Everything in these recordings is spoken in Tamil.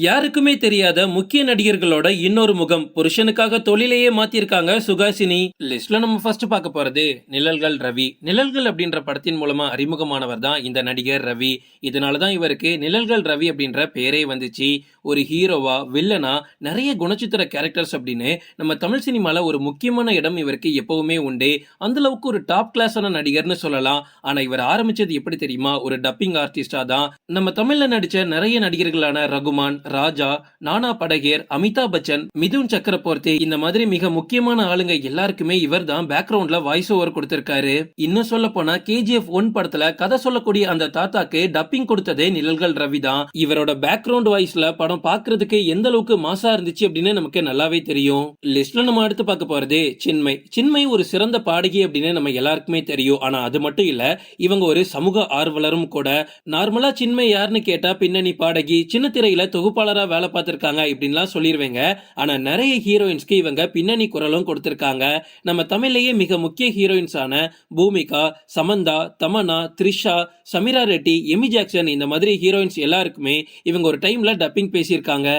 யாருக்குமே தெரியாத முக்கிய நடிகர்களோட இன்னொரு முகம் புருஷனுக்காக தொழிலையே மாத்திருக்காங்க சுகாசினி. லிஸ்ட்ல நம்ம ஃபர்ஸ்ட் பார்க்க போறது நிழல்கள் ரவி. நிழல்கள் அப்படின்ற படத்தின் மூலமா அறிமுகமானவர் தான் இந்த நடிகர் ரவி. இதனாலதான் இவருக்கு நிழல்கள் ரவி அப்படின்ற பேரே வந்துச்சு. ஒரு ஹீரோவா வில்லனா நிறைய குணச்சித்திர கேரக்டர்ஸ் அப்படின்னு நம்ம தமிழ் சினிமால ஒரு முக்கியமான இடம் இவருக்கு எப்பவுமே உண்டு. அந்த அளவுக்கு ஒரு டாப் கிளாஸான நடிகர்னு சொல்லலாம். ஆனா இவர் ஆரம்பிச்சது எப்படி தெரியுமா? ஒரு டப்பிங் ஆர்டிஸ்டா தான். நம்ம தமிழ்ல நடிச்ச நிறைய நடிகர்களான ரகுமான், ராஜா, நானா படகேர், அமிதாப் பச்சன், மிதுன் சக்கரவர்த்தி இந்த மாதிரி மிக முக்கியமான ஆளுங்க எல்லாருக்குமே இவர் தான் பேக்ரவுண்ட்ல வாய்ஸ் ஓவர் கொடுத்திருக்காரு. இன்னும் சொல்ல போனா KGF 1 படத்துல கதை சொல்லக்கூடிய அந்த தாத்தாக்கு டப்பிங் கொடுத்ததே நிழல்கள் ரவி தான். இவரோட பேக்ரவுண்ட் வாய்ஸ்ல படம் பாக்குறதுக்கு எந்த அளவுக்கு மாசா இருந்துச்சு அப்படின்னு நமக்கு நல்லாவே தெரியும். லிஸ்ட்ல நம்ம அடுத்து பார்க்க போறது சின்மை. சின்மை ஒரு சிறந்த பாடகி அப்படின்னு நம்ம எல்லாருக்குமே தெரியும். ஆனா அது மட்டும் இல்ல, இவங்க ஒரு சமூக ஆர்வலரும் கூட. நார்மலா சின்மை யாருன்னு கேட்டா பின்னணி பாடகி, சின்ன திரையில தொகுப்பாளரா வேலை பார்த்திருக்காங்க இப்படின்லாம் சொல்லிருவேங்க. ஆனா நிறைய ஹீரோயின்ஸ்க்கு இவங்க பின்னணி குரலும் கொடுத்திருக்காங்க. நம்ம தமிழ்லயே மிக முக்கிய ஹீரோயின்ஸான பூமிகா, சமந்தா, தமன்னா, த்ரிஷா, சமீரா ரெட்டி, எமி ஜாக்சன் இந்த மாதிரி ஹீரோயின்ஸ் எல்லாருக்குமே இவங்க ஒரு டைம்ல டப்பிங் பேசியிருக்காங்க.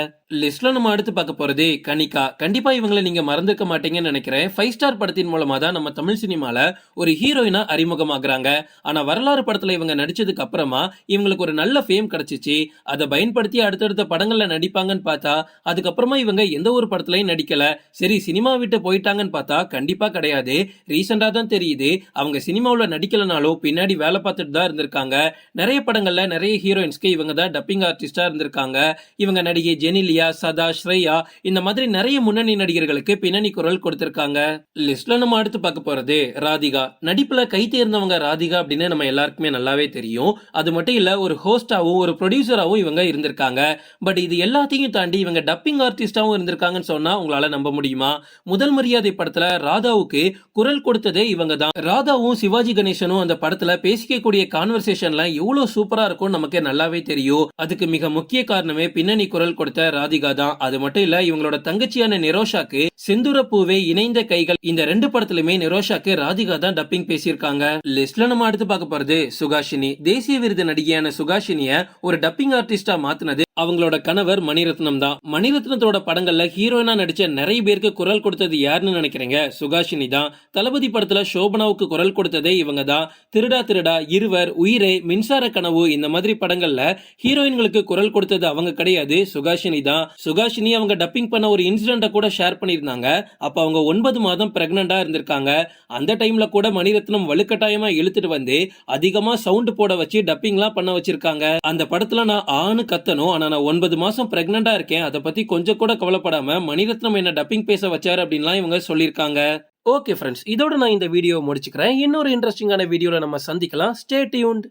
லிஸ்ட்ல நம்ம அடுத்து பார்க்க போறது கனிகா. கண்டிப்பா இவங்களை நீங்க மறந்துக்க மாட்டீங்கன்னு நினைக்கிறேன். 5 ஸ்டார் படத்தின் மூலமா தான் நம்ம தமிழ் சினிமால ஒரு ஹீரோயினா அறிமுகமாகறாங்க. ஆனா வரலாறு படத்துல இவங்க நடிச்சதுக்கு அப்புறமா இவங்களுக்கு ஒரு நல்ல ஃபேம் கிடைச்சிச்சு. அதை பயன்படுத்தி அடுத்தடுத்த படங்கள்ல நடிப்பாங்கன்னு பார்த்தா அதுக்கப்புறமா இவங்க எந்த ஒரு படத்துலயும் நடிக்கல. சரி, சினிமா விட்டு போயிட்டாங்கன்னு பார்த்தா கண்டிப்பா கிடையாது. ரீசெண்டா தான் தெரியுது அவங்க சினிமாவில் நடிக்கலனாலும் பின்னாடி வேலை பார்த்துட்டு தான் இருந்திருக்காங்க. நிறைய படங்கள்ல நிறைய ஹீரோயின்ஸ்க்கு இவங்க தான் டப்பிங் ஆர்டிஸ்டா இருந்திருக்காங்க. இவங்க நடிகை ஜெனிலியா, சதா, ஸ்ரேயா இந்த மாதிரி நிறைய முன்னணி நடிகர்களுக்கு பின்னணி குரல் கொடுத்திருக்காங்க. லிஸ்ட்ல நம்ம அடுத்து பார்க்க போறது ராதிகா. நடிப்புல கை தேர்ந்தவங்க ராதிகா அப்படின்னு நம்ம எல்லாருக்குமே நல்லாவே தெரியும். அது மட்டும் இல்ல, ஒரு ஹோஸ்டாவும் ஒரு ப்ரொடியூசராவும் இவங்க இருந்திருக்காங்க. பட் இது எல்லாத்தையும் தாண்டி இவங்க டப்பிங் ஆர்டிஸ்டாவும் இருந்திருக்காங்கன்னு சொன்னா உங்களால நம்ப முடியுமா? முதல் மரியாதை படத்துல ராதாவுக்கு குரல் கொடுத்ததே இவங்க தான். ராதாவும் சிவாஜி கணேசனும் அந்த படத்துல பேசிக்கக்கூடிய கான்வர்சேஷன்லாம் எவ்வளவு சூப்பரா இருக்கும் நமக்கு நல்லாவே தெரியும். அதுக்கு மிக முக்கிய காரணமே பின்னணி குரல் கொடுத்த ராதிகா தான். அது மட்டும் இல்ல, இவங்களோட தங்கச்சியான நிரோஷாக்கு செந்துர பூவே இணைந்த கைகள் இந்த 2 படத்திலுமே நிரோஷாக்கு ராதிகா தான் டப்பிங் பேசியிருக்காங்க. லிஸ்ட்ல நம்ம அடுத்து பார்க்க போறது சுகாஷினி. தேசிய விருது நடிகையான சுகாஷினிய ஒரு டப்பிங் ஆர்டிஸ்டா மாத்தினது அவங்களோட கணவர் மணிரத்னம் தான். மணிரத்னத்தோட படங்கள்ல ஹீரோயினா நடிச்ச நிறைய பேருக்கு குரல் கொடுத்தது யாருன்னு நினைக்கிறீங்க? சுகாஷினி தான். தளபதி படத்துல சோபனாவுக்கு குரல் கொடுத்ததே இவங்க தான். திருடா திருடா, இருவர், உயிரே, மின்சார கனவு இந்த மாதிரி படங்கள்ல ஹீரோயின்களுக்கு குரல் கொடுத்தது அவங்க கிடையாது, சுகாஷினி தான். சுகாஷினி அவங்க டப்பிங் பண்ண ஒரு இன்சிடென்ட கூட ஷேர் பண்ணியிருந்தாங்க. அப்ப அவங்க 9 மாதம் பிரெக்னண்டா இருந்திருக்காங்க. அந்த டைம்ல கூட மணிரத்னம் வலுக்கட்டாயமா இழுத்துட்டு வந்து அதிகமா சவுண்ட் போட வச்சு டப்பிங்லாம் பண்ண வச்சிருக்காங்க. அந்த படத்துல நான் ஆணு கத்தணும், ஆனா நான் 9 மாசம் பிரெக்னண்டா இருக்கேன், அதை பத்தி கொஞ்சம் கூட கவலைப்படாம மணிரத்னம் என்ன டப்பிங் பேச வச்சாரு அப்படின்லாம் இவங்க சொல்லியிருக்காங்க. ஓகே ஃப்ரெண்ட்ஸ், இதோட நான் இந்த வீடியோ முடிச்சுக்கிறேன். இன்னொரு இன்ட்ரெஸ்டிங்கான வீடியோல நம்ம சந்திக்கலாம். Stay tuned.